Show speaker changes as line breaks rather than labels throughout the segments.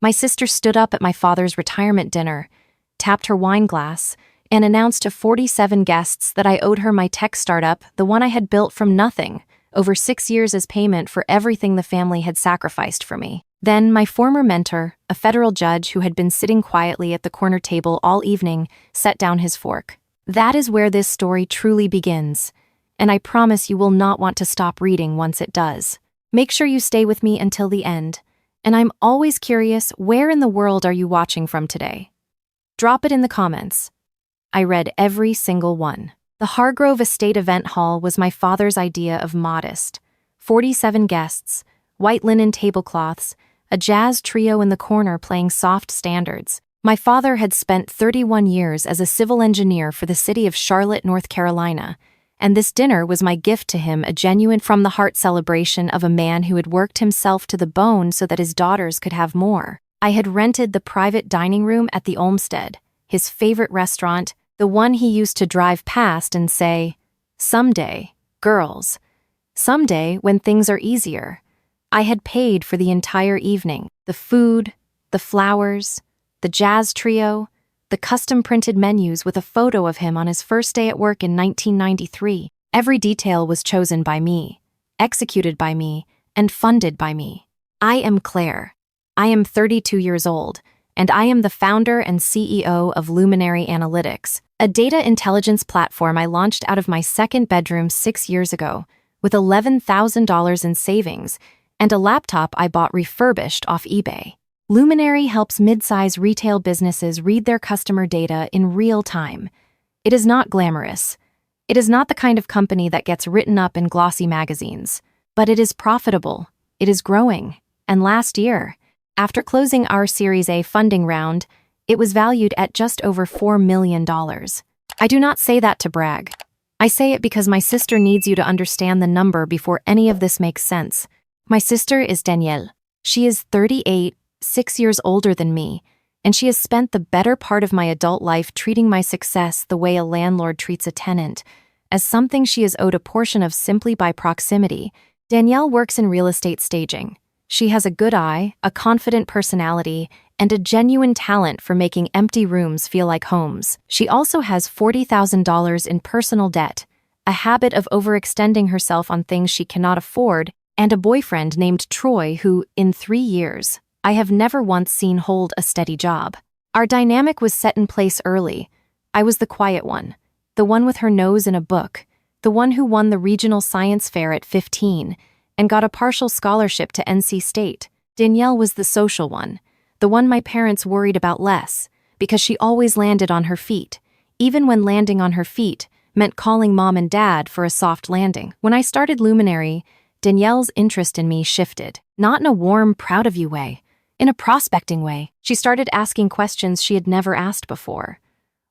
My sister stood up at my father's retirement dinner, tapped her wine glass, and announced to 47 guests that I owed her my tech startup, the one I had built from nothing, over 6 years as payment for everything the family had sacrificed for me. Then my former mentor, a federal judge who had been sitting quietly at the corner table all evening, set down his fork. That is where this story truly begins, and I promise you will not want to stop reading once it does. Make sure you stay with me until the end, and I'm always curious, where in the world are you watching from today? Drop it in the comments. I read every single one. The Hargrove Estate Event Hall was my father's idea of modest. 47 guests, white linen tablecloths, a jazz trio in the corner playing soft standards. My father had spent 31 years as a civil engineer for the city of Charlotte, North Carolina, and this dinner was my gift to him, a genuine from-the-heart celebration of a man who had worked himself to the bone so that his daughters could have more. I had rented the private dining room at the Olmsted, his favorite restaurant, the one he used to drive past and say, "Someday, girls. Someday when things are easier." I had paid for the entire evening, the food, the flowers, the jazz trio, the custom-printed menus with a photo of him on his first day at work in 1993. Every detail was chosen by me, executed by me, and funded by me. I am Claire. I am 32 years old, and I am the founder and CEO of Luminary Analytics, a data intelligence platform I launched out of my second bedroom 6 years ago, with $11,000 in savings and a laptop I bought refurbished off eBay. Luminary helps mid-size retail businesses read their customer data in real time. It is not glamorous. It is not the kind of company that gets written up in glossy magazines. But it is profitable, it is growing, and last year, after closing our Series A funding round, it was valued at just over $4 million. I do not say that to brag. I say it because my sister needs you to understand the number before any of this makes sense. My sister is Danielle. She is 38, 6 years older than me, and she has spent the better part of my adult life treating my success the way a landlord treats a tenant, as something she is owed a portion of simply by proximity. Danielle works in real estate staging. She has a good eye, a confident personality, and a genuine talent for making empty rooms feel like homes. She also has $40,000 in personal debt, a habit of overextending herself on things she cannot afford, and a boyfriend named Troy who, in 3 years, I have never once seen hold a steady job. Our dynamic was set in place early. I was the quiet one, the one with her nose in a book, the one who won the regional science fair at 15 and got a partial scholarship to NC State. Danielle was the social one, the one my parents worried about less, because she always landed on her feet, even when landing on her feet meant calling mom and dad for a soft landing. When I started Luminary, Danielle's interest in me shifted, not in a warm, proud of you way, in a prospecting way. She started asking questions she had never asked before.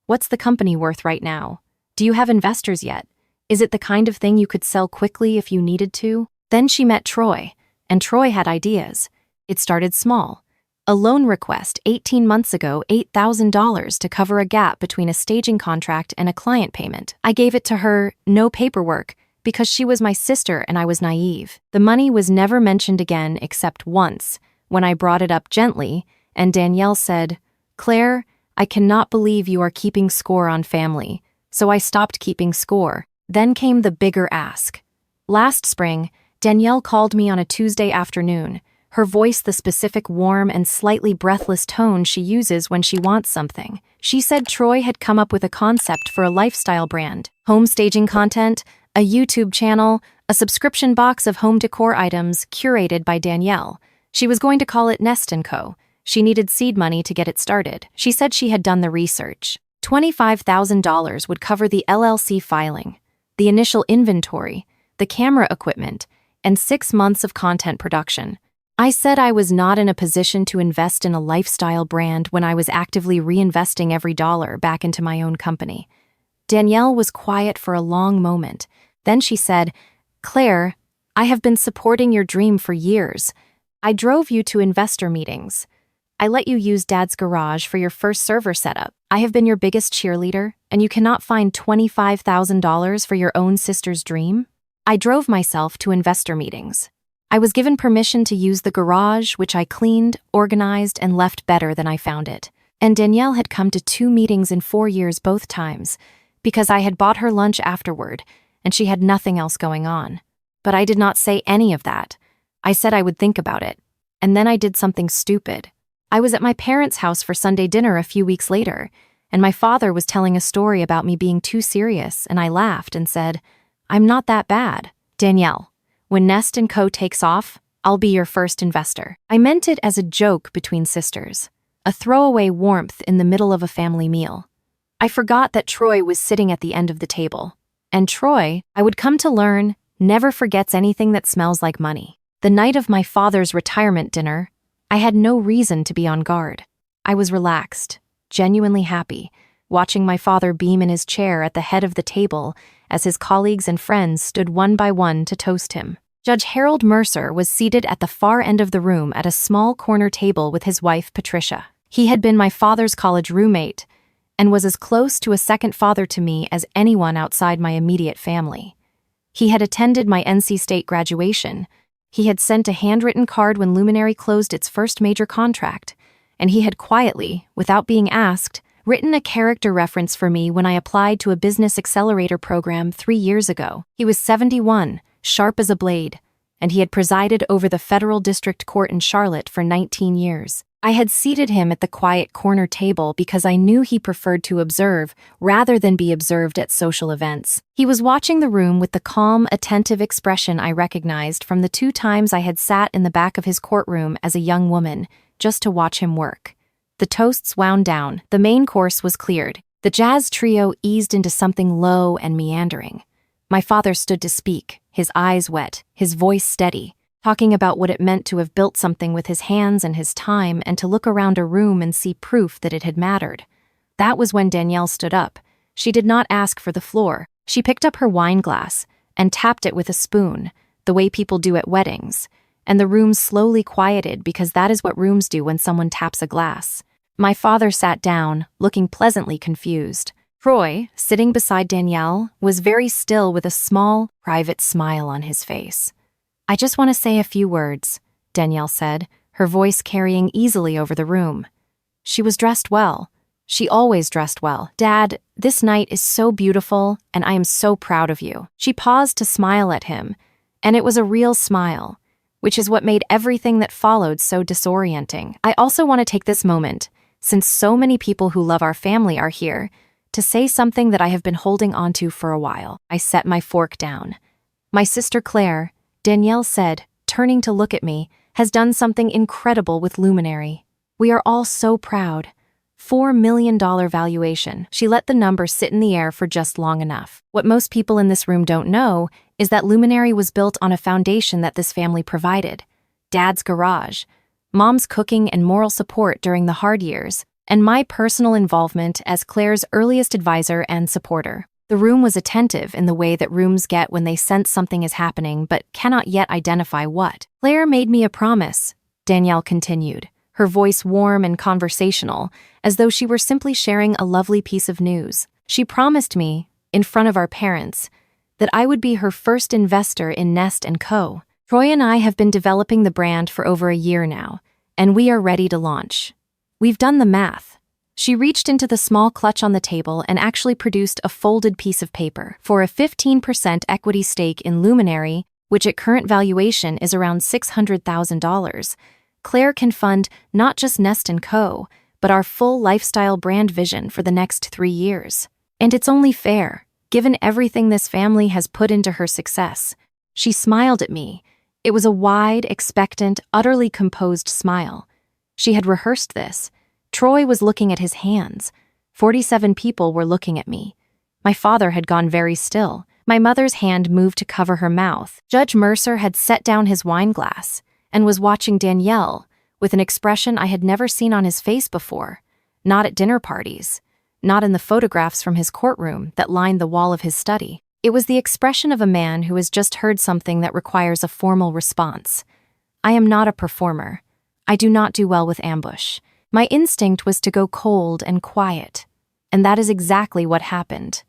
What's the company worth right now? Do you have investors yet? Is it the kind of thing you could sell quickly if you needed to? Then she met Troy, and Troy had ideas. It started small. A loan request 18 months ago, $8,000 to cover a gap between a staging contract and a client payment. I gave it to her, no paperwork, because she was my sister and I was naive. The money was never mentioned again except once, when I brought it up gently, and Danielle said, "Claire, I cannot believe you are keeping score on family." So I stopped keeping score. Then came the bigger ask. Last spring, Danielle called me on a Tuesday afternoon, her voice the specific warm and slightly breathless tone she uses when she wants something. She said Troy had come up with a concept for a lifestyle brand, home staging content, a YouTube channel, a subscription box of home decor items curated by Danielle. She was going to call it Nest & Co. She needed seed money to get it started. She said she had done the research. $25,000 would cover the LLC filing, the initial inventory, the camera equipment, and 6 months of content production. I said I was not in a position to invest in a lifestyle brand when I was actively reinvesting every dollar back into my own company. Danielle was quiet for a long moment. Then she said, "Claire, I have been supporting your dream for years. I drove you to investor meetings. I let you use Dad's garage for your first server setup. I have been your biggest cheerleader, and you cannot find $25,000 for your own sister's dream?" I drove myself to investor meetings. I was given permission to use the garage, which I cleaned, organized, and left better than I found it. And Danielle had come to 2 meetings in 4 years both times, because I had bought her lunch afterward, and she had nothing else going on. But I did not say any of that. I said I would think about it. And then I did something stupid. I was at my parents' house for Sunday dinner a few weeks later, and my father was telling a story about me being too serious, and I laughed and said, "I'm not that bad. Danielle, when Nest & Co. takes off, I'll be your first investor." I meant it as a joke between sisters, a throwaway warmth in the middle of a family meal. I forgot that Troy was sitting at the end of the table. And Troy, I would come to learn, never forgets anything that smells like money. The night of my father's retirement dinner, I had no reason to be on guard. I was relaxed, genuinely happy, watching my father beam in his chair at the head of the table as his colleagues and friends stood one by one to toast him. Judge Harold Mercer was seated at the far end of the room at a small corner table with his wife, Patricia. He had been my father's college roommate and was as close to a second father to me as anyone outside my immediate family. He had attended my NC State graduation. He had sent a handwritten card when Luminary closed its first major contract, and he had quietly, without being asked, written a character reference for me when I applied to a business accelerator program 3 years ago. He was 71, sharp as a blade, and he had presided over the federal district court in Charlotte for 19 years. I had seated him at the quiet corner table because I knew he preferred to observe rather than be observed at social events. He was watching the room with the calm, attentive expression I recognized from the 2 times I had sat in the back of his courtroom as a young woman, just to watch him work. The toasts wound down, the main course was cleared. The jazz trio eased into something low and meandering. My father stood to speak, his eyes wet, his voice steady, talking about what it meant to have built something with his hands and his time and to look around a room and see proof that it had mattered. That was when Danielle stood up. She did not ask for the floor. She picked up her wine glass and tapped it with a spoon, the way people do at weddings, and the room slowly quieted because that is what rooms do when someone taps a glass. My father sat down, looking pleasantly confused. Troy, sitting beside Danielle, was very still with a small, private smile on his face. "I just want to say a few words," Danielle said, her voice carrying easily over the room. She was dressed well. She always dressed well. "Dad, this night is so beautiful, and I am so proud of you." She paused to smile at him, and it was a real smile, which is what made everything that followed so disorienting. "I also want to take this moment, since so many people who love our family are here, to say something that I have been holding onto for a while." I set my fork down. "My sister Claire," Danielle said, turning to look at me, "has done something incredible with Luminary. We are all so proud. $4 million valuation." She let the number sit in the air for just long enough. What most people in this room don't know is that Luminary was built on a foundation that this family provided. Dad's garage, Mom's cooking and moral support during the hard years, and my personal involvement as Claire's earliest advisor and supporter. The room was attentive in the way that rooms get when they sense something is happening but cannot yet identify what. "Claire made me a promise," Danielle continued, her voice warm and conversational, as though she were simply sharing a lovely piece of news. "She promised me, in front of our parents, that I would be her first investor in Nest & Co. Troy and I have been developing the brand for over a year now, and we are ready to launch. We've done the math." She reached into the small clutch on the table and actually produced a folded piece of paper. "For a 15% equity stake in Luminary, which at current valuation is around $600,000, Claire can fund not just Nest & Co., but our full lifestyle brand vision for the next 3 years. And it's only fair, given everything this family has put into her success." She smiled at me. It was a wide, expectant, utterly composed smile. She had rehearsed this. Troy was looking at his hands. 47 people were looking at me. My father had gone very still. My mother's hand moved to cover her mouth. Judge Mercer had set down his wine glass and was watching Danielle with an expression I had never seen on his face before, not at dinner parties, not in the photographs from his courtroom that lined the wall of his study. It was the expression of a man who has just heard something that requires a formal response. I am not a performer. I do not do well with ambush. My instinct was to go cold and quiet, and that is exactly what happened.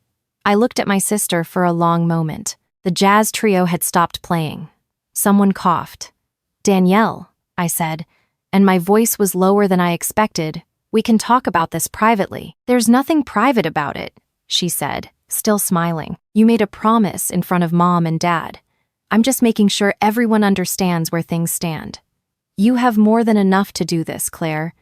I looked at my sister for a long moment. The jazz trio had stopped playing. Someone coughed. "Danielle," I said, and my voice was lower than I expected. "We can talk about this privately." "There's nothing private about it," she said, still smiling. "You made a promise in front of Mom and Dad. I'm just making sure everyone understands where things stand. You have more than enough to do this, Claire.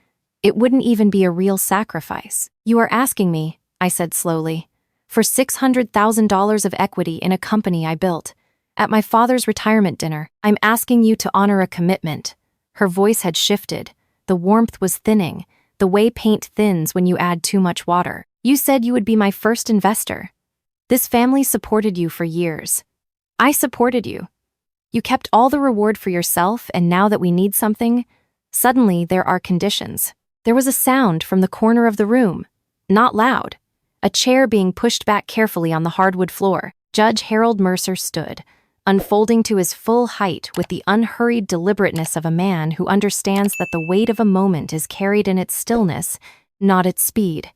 It wouldn't even be a real sacrifice." "You are asking me," I said slowly, "for $600,000 of equity in a company I built. At my father's retirement dinner, I'm asking you to honor a commitment." Her voice had shifted. The warmth was thinning, the way paint thins when you add too much water. "You said you would be my first investor. This family supported you for years. I supported you. You kept all the reward for yourself, and now that we need something, suddenly there are conditions." There was a sound from the corner of the room, not loud. A chair being pushed back carefully on the hardwood floor. Judge Harold Mercer stood, unfolding to his full height with the unhurried deliberateness of a man who understands that the weight of a moment is carried in its stillness, not its speed.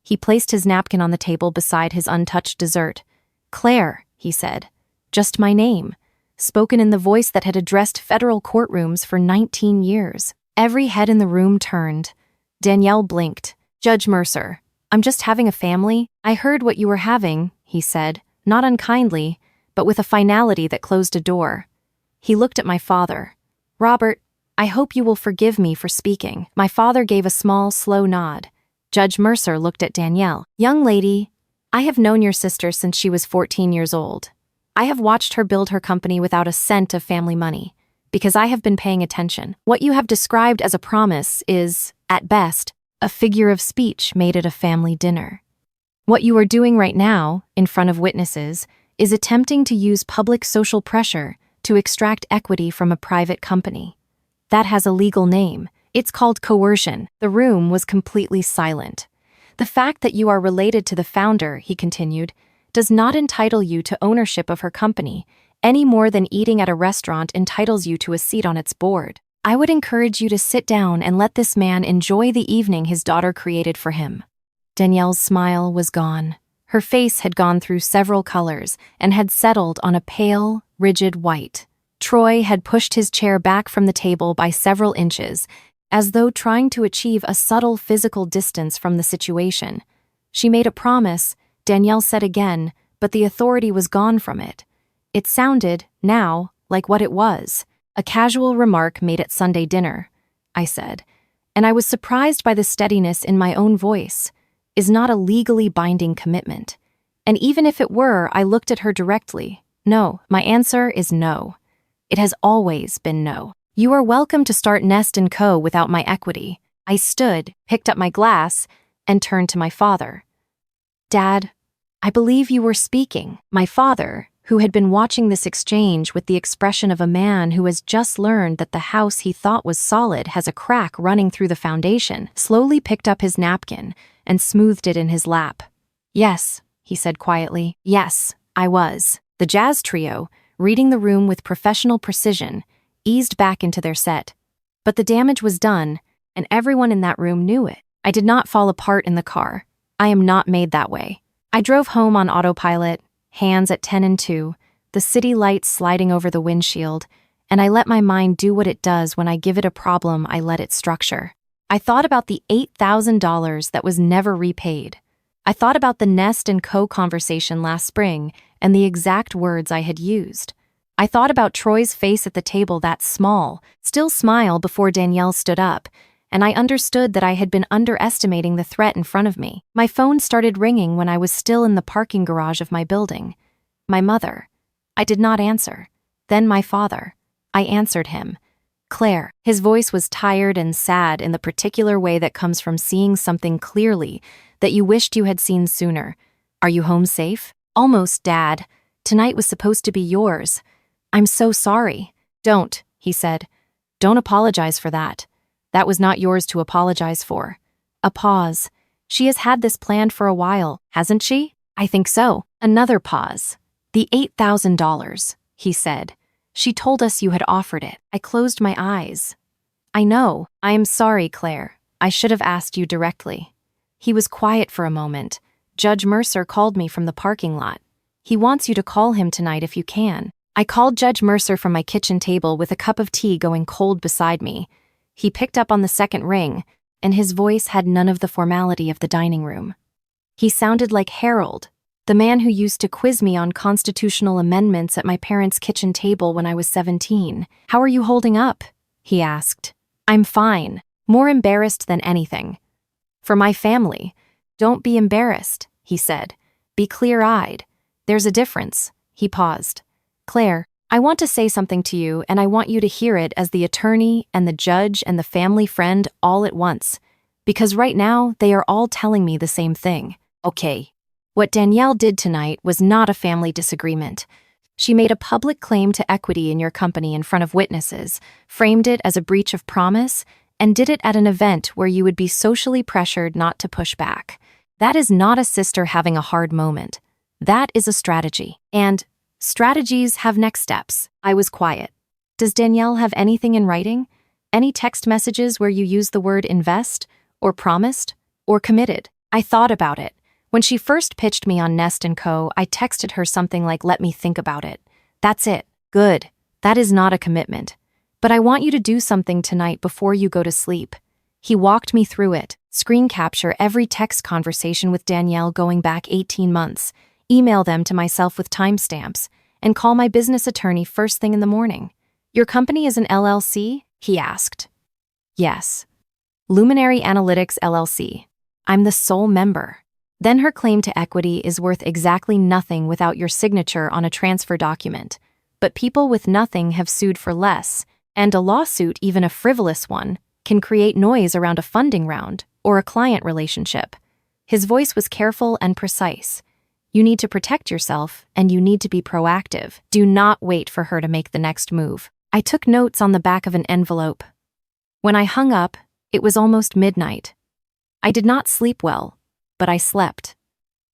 He placed his napkin on the table beside his untouched dessert. "Claire," he said, "just my name," spoken in the voice that had addressed federal courtrooms for 19 years. Every head in the room turned. Danielle blinked. "Judge Mercer, I'm just having a family." "I heard what you were having," he said, not unkindly, but with a finality that closed a door. He looked at my father. "Robert, I hope you will forgive me for speaking." My father gave a small, slow nod. Judge Mercer looked at Danielle. "Young lady, I have known your sister since she was 14 years old. I have watched her build her company without a cent of family money, because I have been paying attention. What you have described as a promise is, at best, a figure of speech made at a family dinner. What you are doing right now, in front of witnesses, is attempting to use public social pressure to extract equity from a private company. That has a legal name. It's called coercion." The room was completely silent. "The fact that you are related to the founder," he continued, "does not entitle you to ownership of her company, any more than eating at a restaurant entitles you to a seat on its board. I would encourage you to sit down and let this man enjoy the evening his daughter created for him." Danielle's smile was gone. Her face had gone through several colors and had settled on a pale, rigid white. Troy had pushed his chair back from the table by several inches, as though trying to achieve a subtle physical distance from the situation. "She made a promise," Danielle said again, but the authority was gone from it. It sounded, now, like what it was. "A casual remark made at Sunday dinner," I said, and I was surprised by the steadiness in my own voice. "Is not a legally binding commitment. And even if it were," I looked at her directly. "No, my answer is no. It has always been no. You are welcome to start Nest & Co. without my equity." I stood, picked up my glass, and turned to my father. "Dad, I believe you were speaking." My father, who had been watching this exchange with the expression of a man who has just learned that the house he thought was solid has a crack running through the foundation, slowly picked up his napkin and smoothed it in his lap. "Yes," he said quietly. "Yes, I was." The jazz trio, reading the room with professional precision, eased back into their set. But the damage was done, and everyone in that room knew it. I did not fall apart in the car. I am not made that way. I drove home on autopilot, hands at 10 and 2, the city lights sliding over the windshield, and I let my mind do what it does when I give it a problem. I let it structure. I thought about the $8,000 that was never repaid. I thought about the Nest & Co. conversation last spring and the exact words I had used. I thought about Troy's face at the table, that small, still smile before Danielle stood up, and I understood that I had been underestimating the threat in front of me. My phone started ringing when I was still in the parking garage of my building. My mother. I did not answer. Then my father. I answered him. "Claire." His voice was tired and sad in the particular way that comes from seeing something clearly that you wished you had seen sooner. "Are you home safe?" "Almost, Dad. Tonight was supposed to be yours. I'm so sorry." "Don't," he said. "Don't apologize for that. That was not yours to apologize for." A pause. "She has had this planned for a while, hasn't she?" "I think so." Another pause. "The $8,000, he said. She told us you had offered it." I closed my eyes. "I know. I am sorry, Claire. I should have asked you directly." He was quiet for a moment. "Judge Mercer called me from the parking lot. He wants you to call him tonight if you can." I called Judge Mercer from my kitchen table with a cup of tea going cold beside me. He picked up on the second ring, and his voice had none of the formality of the dining room. He sounded like Harold, the man who used to quiz me on constitutional amendments at my parents' kitchen table when I was 17. "How are you holding up?" he asked. "I'm fine, more embarrassed than anything." "For my family, don't be embarrassed," he said. "Be clear-eyed. There's a difference." He paused. "Claire, I want to say something to you, and I want you to hear it as the attorney and the judge and the family friend all at once, because right now they are all telling me the same thing." Okay. What Danielle did tonight was not a family disagreement. She made a public claim to equity in your company in front of witnesses, framed it as a breach of promise, and did it at an event where you would be socially pressured not to push back. That is not a sister having a hard moment. That is a strategy. And strategies have next steps. I was quiet. Does Danielle have anything in writing? Any text messages where you use the word invest, or promised, or committed? I thought about it. When she first pitched me on Nest & Co., I texted her something like, "Let me think about it." That's it. Good. That is not a commitment. But I want you to do something tonight before you go to sleep. He walked me through it. Screen capture every text conversation with Danielle going back 18 months. Email them to myself with timestamps, and call my business attorney first thing in the morning. "Your company is an LLC?" he asked. "Yes. Luminary Analytics LLC. I'm the sole member." Then her claim to equity is worth exactly nothing without your signature on a transfer document. But people with nothing have sued for less, and a lawsuit, even a frivolous one, can create noise around a funding round or a client relationship. His voice was careful and precise. You need to protect yourself, and you need to be proactive. Do not wait for her to make the next move. I took notes on the back of an envelope. When I hung up, it was almost midnight. I did not sleep well, but I slept.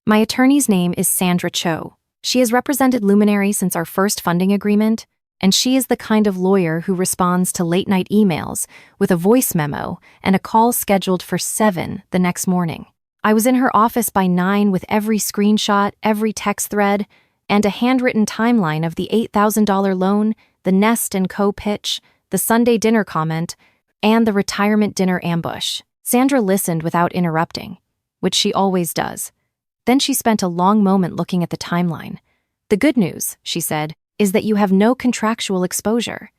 My attorney's name is Sandra Cho. She has represented Luminary since our first funding agreement, and she is the kind of lawyer who responds to late-night emails with a voice memo and a call scheduled for 7 the next morning. I was in her office by 9 with every screenshot, every text thread, and a handwritten timeline of the $8,000 loan, the Nest & Co. pitch, the Sunday dinner comment, and the retirement dinner ambush. Sandra listened without interrupting, which she always does. Then she spent a long moment looking at the timeline. "The good news," she said, "is that you have no contractual exposure.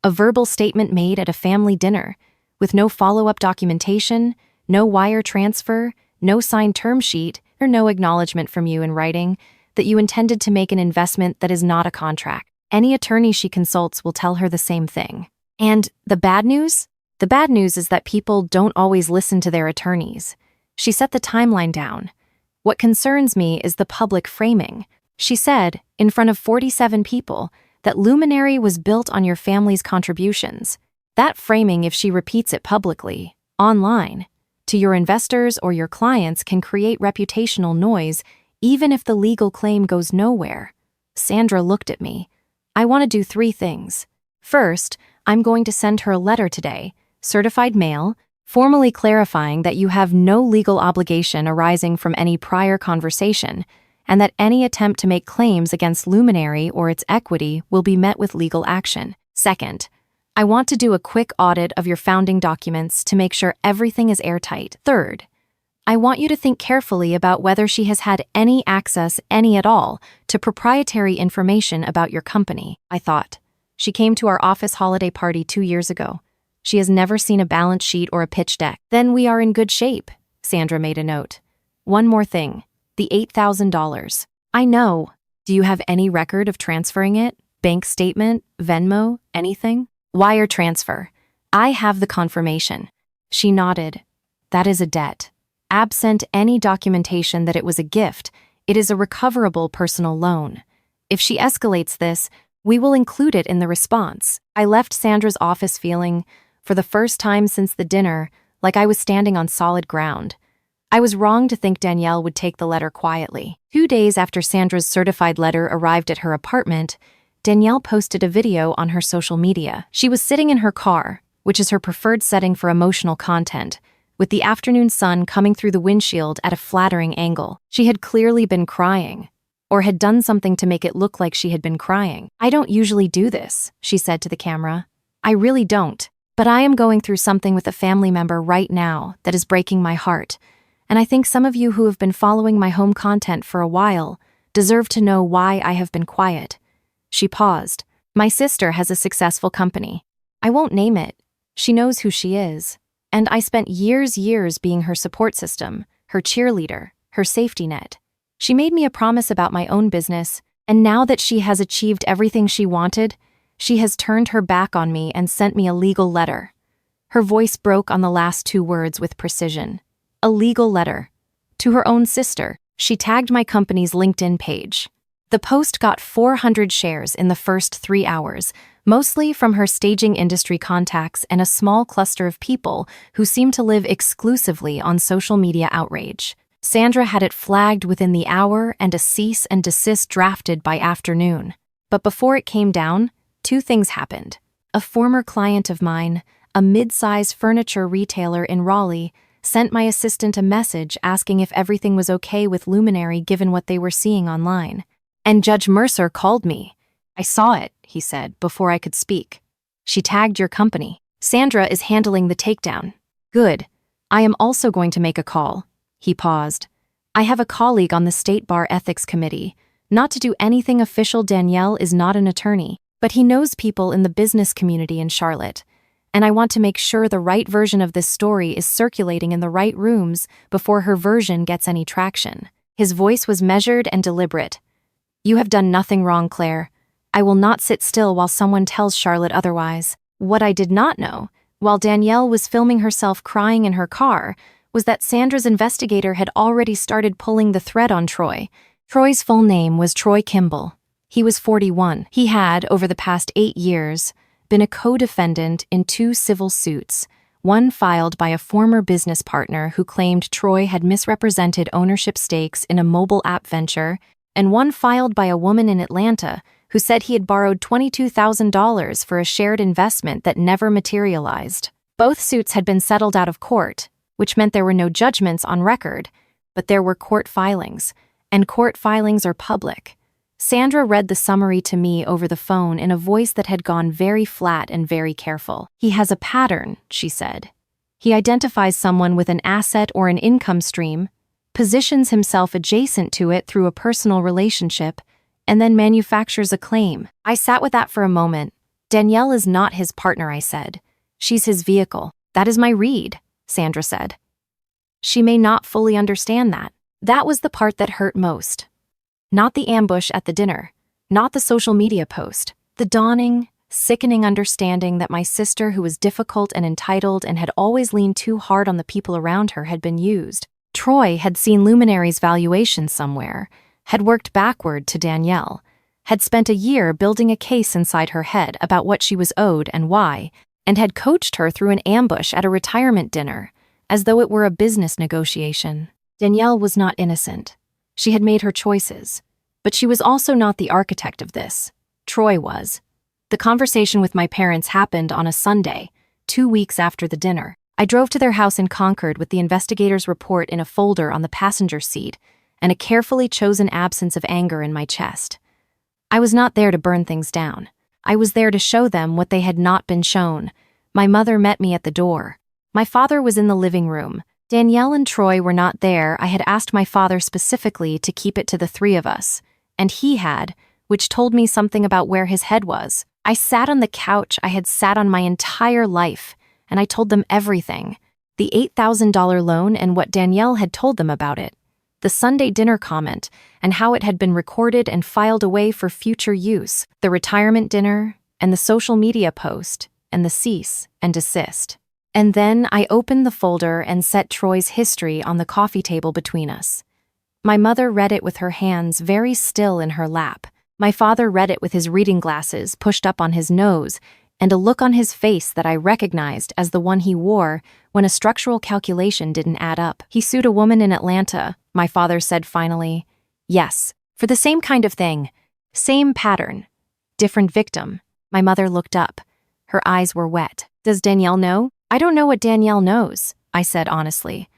A verbal statement made at a family dinner, with no follow-up documentation, no wire transfer, no signed term sheet, or no acknowledgement from you in writing that you intended to make an investment that is not a contract. Any attorney she consults will tell her the same thing." And the bad news? The bad news is that people don't always listen to their attorneys. She set the timeline down. "What concerns me is the public framing." She said, in front of 47 people, that Luminary was built on your family's contributions. That framing, if she repeats it publicly, online, to your investors or your clients, can create reputational noise, even if the legal claim goes nowhere. Sandra looked at me. "I want to do 3 things. First, I'm going to send her a letter today, certified mail, formally clarifying that you have no legal obligation arising from any prior conversation, and that any attempt to make claims against Luminary or its equity will be met with legal action. Second, I want to do a quick audit of your founding documents to make sure everything is airtight. Third, I want you to think carefully about whether she has had any access, any at all, to proprietary information about your company." I thought. She came to our office holiday party 2 years ago. She has never seen a balance sheet or a pitch deck. "Then we are in good shape," Sandra made a note. "One more thing, the $8,000. I know. Do you have any record of transferring it? Bank statement, Venmo, anything?" "Wire transfer. I have the confirmation." She nodded. "That is a debt. Absent any documentation that it was a gift, it is a recoverable personal loan. If she escalates this, we will include it in the response." I left Sandra's office feeling, for the first time since the dinner, like I was standing on solid ground. I was wrong to think Danielle would take the letter quietly. 2 days after Sandra's certified letter arrived at her apartment, Danielle posted a video on her social media. She was sitting in her car, which is her preferred setting for emotional content, with the afternoon sun coming through the windshield at a flattering angle. She had clearly been crying. or had done something to make it look like she had been crying. "I don't usually do this," she said to the camera. "I really don't. But I am going through something with a family member right now that is breaking my heart, and I think some of you who have been following my home content for a while deserve to know why I have been quiet." She paused. "My sister has a successful company. I won't name it. She knows who she is. And I spent years being her support system, her cheerleader, her safety net. She made me a promise about my own business, and now that she has achieved everything she wanted, she has turned her back on me and sent me a legal letter." Her voice broke on the last two words with precision. A legal letter. To her own sister. She tagged my company's LinkedIn page. The post got 400 shares in the first 3 hours, mostly from her staging industry contacts and a small cluster of people who seemed to live exclusively on social media outrage. Sandra had it flagged within the hour and a cease and desist drafted by afternoon. But before it came down, two things happened. A former client of mine, a mid-size furniture retailer in Raleigh, sent my assistant a message asking if everything was okay with Luminary given what they were seeing online. And Judge Mercer called me. "I saw it," he said, before I could speak. "She tagged your company. Sandra is handling the takedown." "Good. I am also going to make a call." He paused. "I have a colleague on the State Bar Ethics Committee. Not to do anything official, Danielle is not an attorney, but he knows people in the business community in Charlotte. And I want to make sure the right version of this story is circulating in the right rooms before her version gets any traction." His voice was measured and deliberate. "You have done nothing wrong, Claire. I will not sit still while someone tells Charlotte otherwise." What I did not know, while Danielle was filming herself crying in her car, was that Sandra's investigator had already started pulling the thread on Troy. Troy's full name was Troy Kimball. He was 41. He had, over the past 8 years, been a co-defendant in 2 civil suits, one filed by a former business partner who claimed Troy had misrepresented ownership stakes in a mobile app venture, and one filed by a woman in Atlanta who said he had borrowed $22,000 for a shared investment that never materialized. Both suits had been settled out of court, which meant there were no judgments on record, but there were court filings, and court filings are public. Sandra read the summary to me over the phone in a voice that had gone very flat and very careful. "He has a pattern," she said. "He identifies someone with an asset or an income stream, positions himself adjacent to it through a personal relationship, and then manufactures a claim." I sat with that for a moment. "Danielle is not his partner," I said. "She's his vehicle." "That is my read," Sandra said. "She may not fully understand that." That was the part that hurt most. Not the ambush at the dinner, not the social media post, the dawning, sickening understanding that my sister, who was difficult and entitled and had always leaned too hard on the people around her, had been used. Troy had seen Luminary's valuation somewhere, had worked backward to Danielle, had spent a year building a case inside her head about what she was owed and why, and had coached her through an ambush at a retirement dinner, as though it were a business negotiation. Danielle was not innocent. She had made her choices, but she was also not the architect of this. Troy was. The conversation with my parents happened on a Sunday, 2 weeks after the dinner. I drove to their house in Concord with the investigator's report in a folder on the passenger seat and a carefully chosen absence of anger in my chest. I was not there to burn things down. I was there to show them what they had not been shown. My mother met me at the door. My father was in the living room. Danielle and Troy were not there. I had asked my father specifically to keep it to the 3 of us, and he had, which told me something about where his head was. I sat on the couch I had sat on my entire life, and I told them everything. The $8,000 loan and what Danielle had told them about it. The Sunday dinner comment and how it had been recorded and filed away for future use. The retirement dinner and the social media post and the cease and desist. And then I opened the folder and set Troy's history on the coffee table between us. My mother read it with her hands very still in her lap. My father read it with his reading glasses pushed up on his nose and a look on his face that I recognized as the one he wore when a structural calculation didn't add up. "He sued a woman in Atlanta," my father said finally. "Yes, for the same kind of thing. Same pattern. Different victim." My mother looked up. Her eyes were wet. "Does Danielle know?" "I don't know what Danielle knows," I said honestly.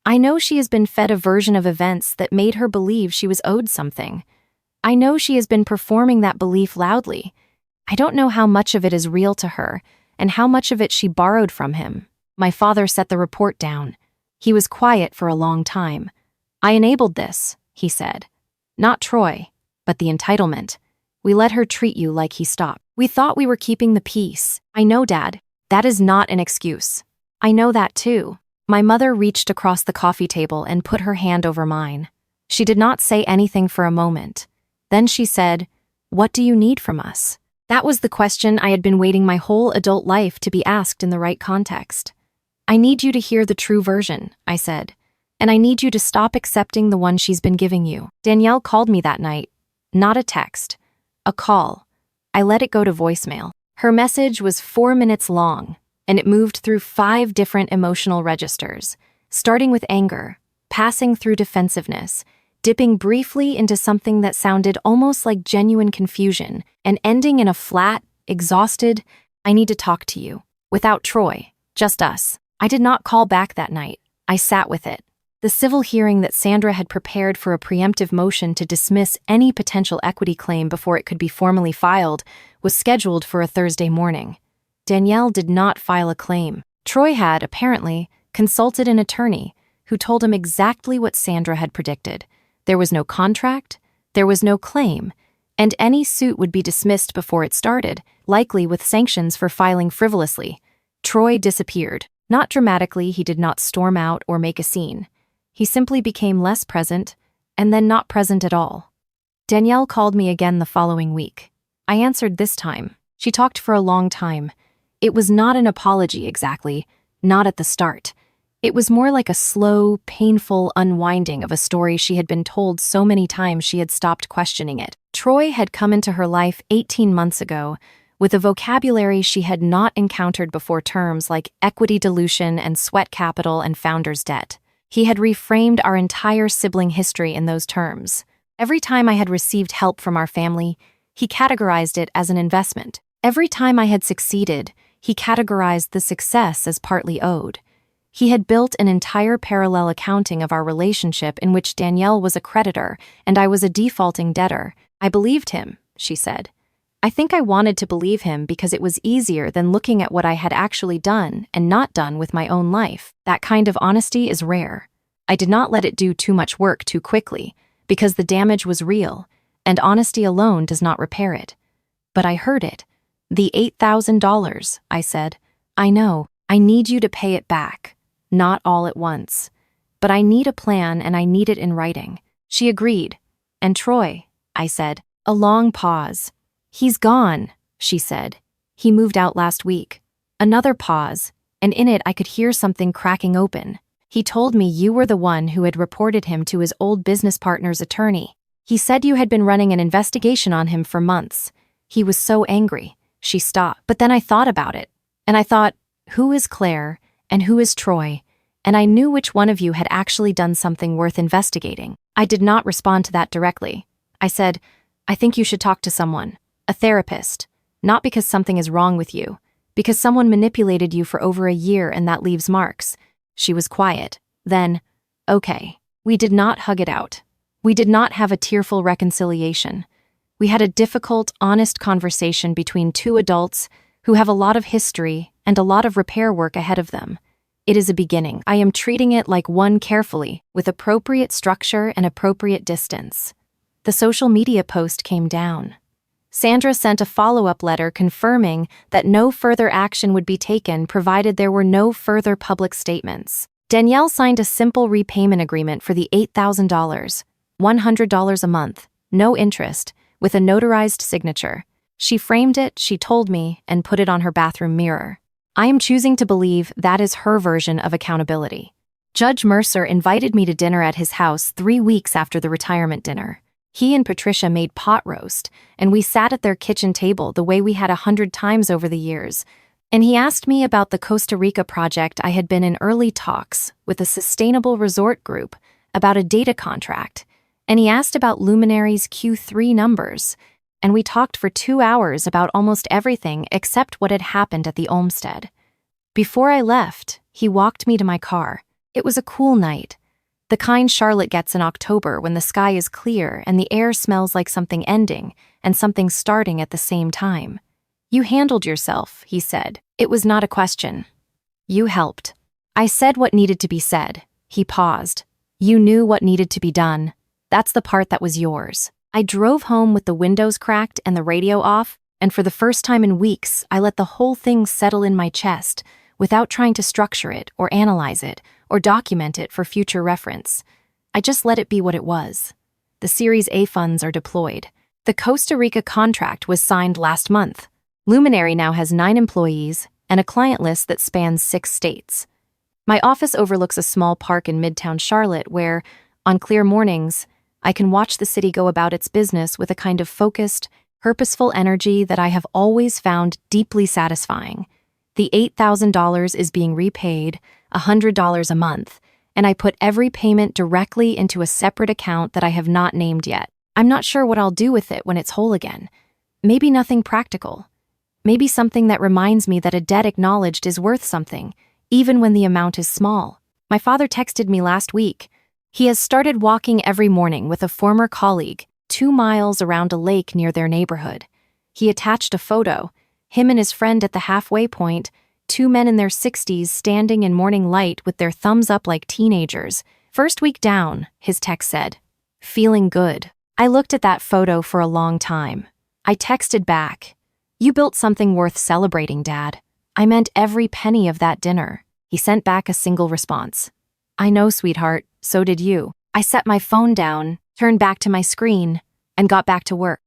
"I know she has been fed a version of events that made her believe she was owed something. I know she has been performing that belief loudly. I don't know how much of it is real to her and how much of it she borrowed from him. My father set the report down. He was quiet for a long time. I enabled this, he said. Not Troy, but the entitlement. We let her treat you like he stopped. We thought we were keeping the peace. I know, Dad. That is not an excuse. I know that too. My mother reached across the coffee table and put her hand over mine. She did not say anything for a moment. Then she said, "What do you need from us?" That was the question I had been waiting my whole adult life to be asked in the right context. "I need you to hear the true version," I said. "And I need you to stop accepting the one she's been giving you." Danielle called me that night. Not a text. A call. I let it go to voicemail. Her message was 4 minutes long, and it moved through 5 different emotional registers, starting with anger, passing through defensiveness, dipping briefly into something that sounded almost like genuine confusion, and ending in a flat, exhausted, "I need to talk to you." Without Troy, just us. I did not call back that night. I sat with it. The civil hearing that Sandra had prepared for a preemptive motion to dismiss any potential equity claim before it could be formally filed was scheduled for a Thursday morning. Danielle did not file a claim. Troy had, apparently, consulted an attorney who told him exactly what Sandra had predicted. There was no contract, there was no claim, and any suit would be dismissed before it started, likely with sanctions for filing frivolously. Troy disappeared. Not dramatically, he did not storm out or make a scene. He simply became less present, and then not present at all. Danielle called me again the following week. I answered this time. She talked for a long time. It was not an apology exactly, not at the start. It was more like a slow, painful unwinding of a story she had been told so many times she had stopped questioning it. Troy had come into her life 18 months ago, with a vocabulary she had not encountered before, terms like equity dilution and sweat capital and founder's debt. He had reframed our entire sibling history in those terms. Every time I had received help from our family, he categorized it as an investment. Every time I had succeeded, he categorized the success as partly owed. He had built an entire parallel accounting of our relationship in which Danielle was a creditor and I was a defaulting debtor. I believed him, she said. I think I wanted to believe him because it was easier than looking at what I had actually done and not done with my own life. That kind of honesty is rare. I did not let it do too much work too quickly, because the damage was real, and honesty alone does not repair it. But I heard it. "The $8,000, I said. "I know. I need you to pay it back. Not all at once. But I need a plan and I need it in writing." She agreed. "And Troy," I said. A long pause. "He's gone," she said. "He moved out last week." Another pause, and in it I could hear something cracking open. "He told me you were the one who had reported him to his old business partner's attorney. He said you had been running an investigation on him for months. He was so angry." She stopped. "But then I thought about it. And I thought, who is Claire and who is Troy? And I knew which one of you had actually done something worth investigating." I did not respond to that directly. I said, "I think you should talk to someone. A therapist. Not because something is wrong with you. Because someone manipulated you for over a year and that leaves marks." She was quiet. Then, "Okay." We did not hug it out. We did not have a tearful reconciliation. We had a difficult, honest conversation between two adults who have a lot of history and a lot of repair work ahead of them. It is a beginning. I am treating it like one carefully, with appropriate structure and appropriate distance. The social media post came down. Sandra sent a follow-up letter confirming that no further action would be taken provided there were no further public statements. Danielle signed a simple repayment agreement for the $8,000, $100 a month, no interest, with a notarized signature. She framed it, she told me, and put it on her bathroom mirror. I am choosing to believe that is her version of accountability. Judge Mercer invited me to dinner at his house 3 weeks after the retirement dinner. He and Patricia made pot roast, and we sat at their kitchen table the way we had 100 times over the years. And he asked me about the Costa Rica project I had been in early talks with a sustainable resort group about a data contract. And he asked about Luminary's Q3 numbers. And we talked for 2 hours about almost everything except what had happened at the Olmsted. Before I left, he walked me to my car. It was a cool night. The kind Charlotte gets in October when the sky is clear and the air smells like something ending and something starting at the same time. You handled yourself, he said. It was not a question. You helped. I said what needed to be said. He paused. You knew what needed to be done. That's the part that was yours. I drove home with the windows cracked and the radio off, and for the first time in weeks, I let the whole thing settle in my chest without trying to structure it or analyze it or document it for future reference. I just let it be what it was. The Series A funds are deployed. The Costa Rica contract was signed last month. Luminary now has 9 employees and a client list that spans 6 states. My office overlooks a small park in Midtown Charlotte where, on clear mornings, I can watch the city go about its business with a kind of focused, purposeful energy that I have always found deeply satisfying. The $8,000 is being repaid, $100 a month, and I put every payment directly into a separate account that I have not named yet. I'm not sure what I'll do with it when it's whole again. Maybe nothing practical. Maybe something that reminds me that a debt acknowledged is worth something, even when the amount is small. My father texted me last week. He has started walking every morning with a former colleague, 2 miles around a lake near their neighborhood. He attached a photo, him and his friend at the halfway point, 2 men in their 60s standing in morning light with their thumbs up like teenagers. First week down, his text said. Feeling good. I looked at that photo for a long time. I texted back. You built something worth celebrating, Dad. I meant every penny of that dinner. He sent back a single response. I know, sweetheart, so did you. I set my phone down, turned back to my screen, and got back to work.